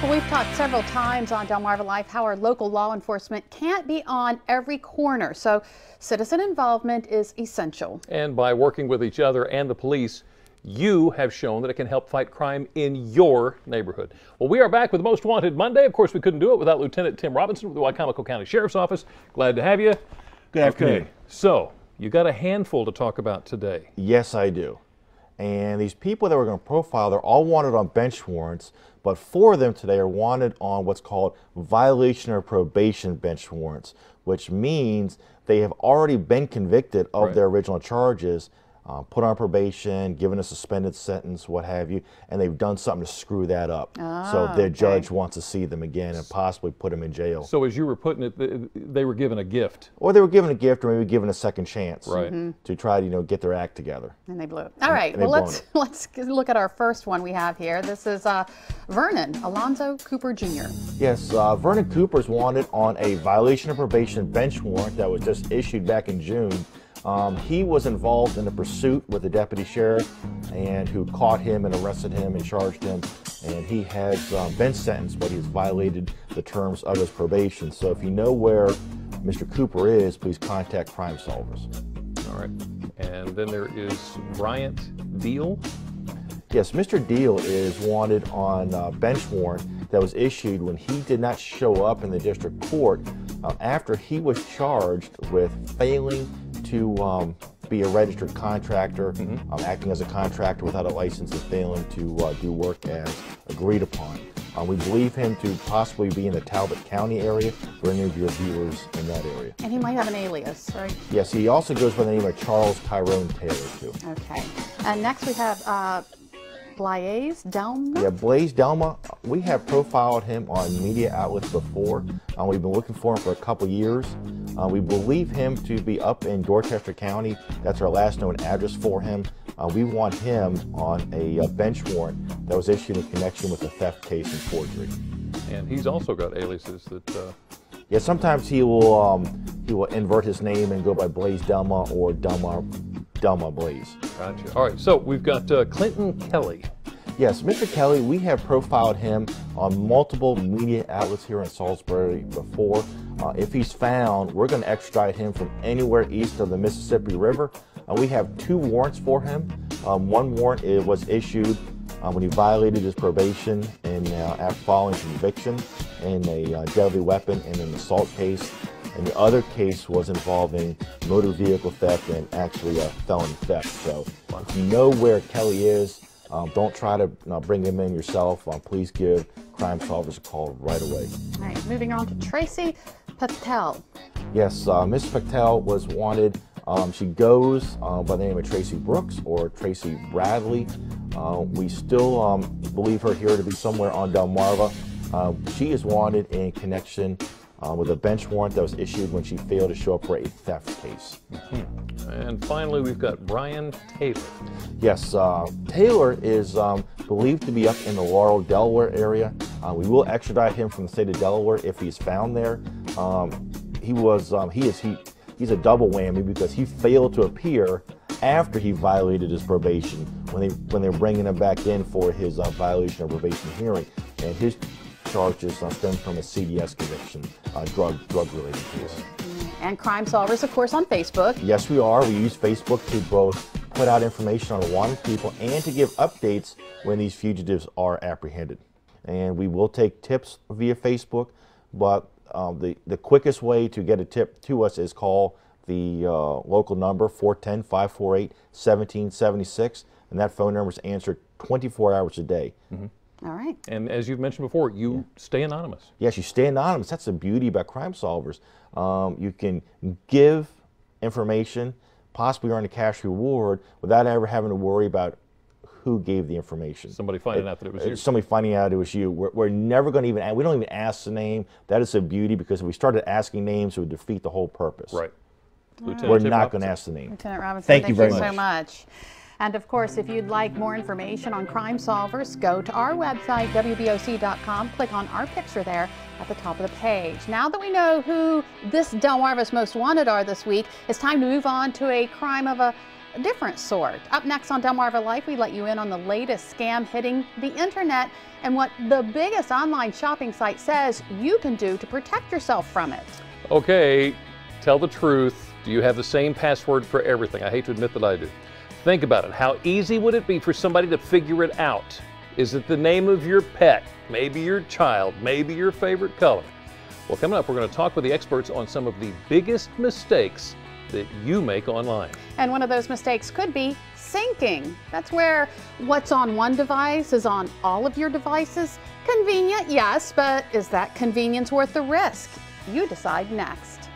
Well, we've talked several times on Delmarva Life how our local law enforcement can't be on every corner, so citizen involvement is essential. And by working with each other and the police, you have shown that it can help fight crime in your neighborhood. Well, we are back with Most Wanted Monday. Of course, we couldn't do it without Lieutenant Tim Robinson with the Wicomico County Sheriff's Office. Glad to have you. Good afternoon. Okay, so you got a handful to talk about today. Yes, I do. And these people that we're going to profile, they're all wanted on bench warrants, but 4 of them today are wanted on what's called violation of probation bench warrants, which means they have already been convicted of their original charges, put on probation, given a suspended sentence, what have you, and they've done something to screw that up. So their judge wants to see them again and possibly put them in jail. So as you were putting it, they were given a gift. Or they were given a gift, or maybe given a second chance to try to get their act together. And they blew it. All right, well, let's look at our first one we have here. This is Vernon Alonzo Cooper Jr. Yes, Vernon Cooper is wanted on a violation of probation bench warrant that was just issued back in June. He was involved in a pursuit with the deputy sheriff and who caught him and arrested him and charged him, and he has been sentenced, but he's violated the terms of his probation. So if you know where Mr. Cooper is, please contact Crime Solvers. All right, and then there is Bryant Deal. Yes, Mr. Deal is wanted on a bench warrant that was issued when he did not show up in the district court after he was charged with failing to be a registered contractor, acting as a contractor without a license and failing to do work as agreed upon. We believe him to possibly be in the Talbot County area for any of your viewers in that area. And he might have an alias, right? Yes, he also goes by the name of Charles Tyrone Taylor, too. Okay. And next we have Blaise Delma? Yeah, Blaise Delma, we have profiled him on media outlets before. We've been looking for him for a couple years. We believe him to be up in Dorchester County. That's our last known address for him. We want him on a bench warrant that was issued in connection with a theft case and forgery. And he's also got aliases that... Yeah, sometimes he will invert his name and go by Blaise Delma or Delma Blaise. Gotcha. All right, so we've got Clinton Kelly. Yes, Mr. Kelly, we have profiled him on multiple media outlets here in Salisbury before. If he's found, we're going to extradite him from anywhere east of the Mississippi River. We have 2 warrants for him. One warrant was issued when he violated his probation and after following conviction in a deadly weapon and an assault case. And the other case was involving motor vehicle theft and actually a felony theft. So if you know where Kelly is, don't try to bring him in yourself. Please give Crime Solvers a call right away. All right, moving on to Tracy Patel. Yes, Miss Patel was wanted. She goes by the name of Tracy Brooks or Tracy Bradley. We still believe her here to be somewhere on Delmarva. She is wanted in connection with a bench warrant that was issued when she failed to show up for a theft case. And finally, we've got Brian Taylor. Yes, Taylor is believed to be up in the Laurel, Delaware area. We will extradite him from the state of Delaware if he's found there. He's a double whammy because he failed to appear after he violated his probation when they were bringing him back in for his violation of probation hearing, and his charges stem from a CDS conviction, drug-related case. And Crime Solvers, of course, on Facebook. Yes, we are. We use Facebook to both put out information on wanted people and to give updates when these fugitives are apprehended. And we will take tips via Facebook, but the quickest way to get a tip to us is call the local number 410-548-1776, and that phone number is answered 24 hours a day. All right. And as you've mentioned before, you stay anonymous. Yes, you stay anonymous. That's the beauty about Crime Solvers. You can give information, possibly earn a cash reward, without ever having to worry about who gave the information. Somebody finding out that it was you. Somebody finding out it was you. We're never going to even, we don't even ask the name. That is the beauty, because if we started asking names, it would defeat the whole purpose. Right. We're not going to ask the name. Lieutenant Robinson, thank you very so much. And of course, if you'd like more information on Crime Solvers, go to our website, WBOC.com, click on our picture there at the top of the page. Now that we know who this Delmarva's Most Wanted are this week, it's time to move on to a crime of a a different sort. Up next on Delmarva Life, we let you in on the latest scam hitting the internet and what the biggest online shopping site says you can do to protect yourself from it. Okay, tell the truth. Do you have the same password for everything? I hate to admit that I do. Think about it. How easy would it be for somebody to figure it out? Is it the name of your pet? Maybe your child? Maybe your favorite color? Well, coming up, we're going to talk with the experts on some of the biggest mistakes that you make online. And one of those mistakes could be syncing. That's where what's on one device is on all of your devices. Convenient, yes, but is that convenience worth the risk? You decide next.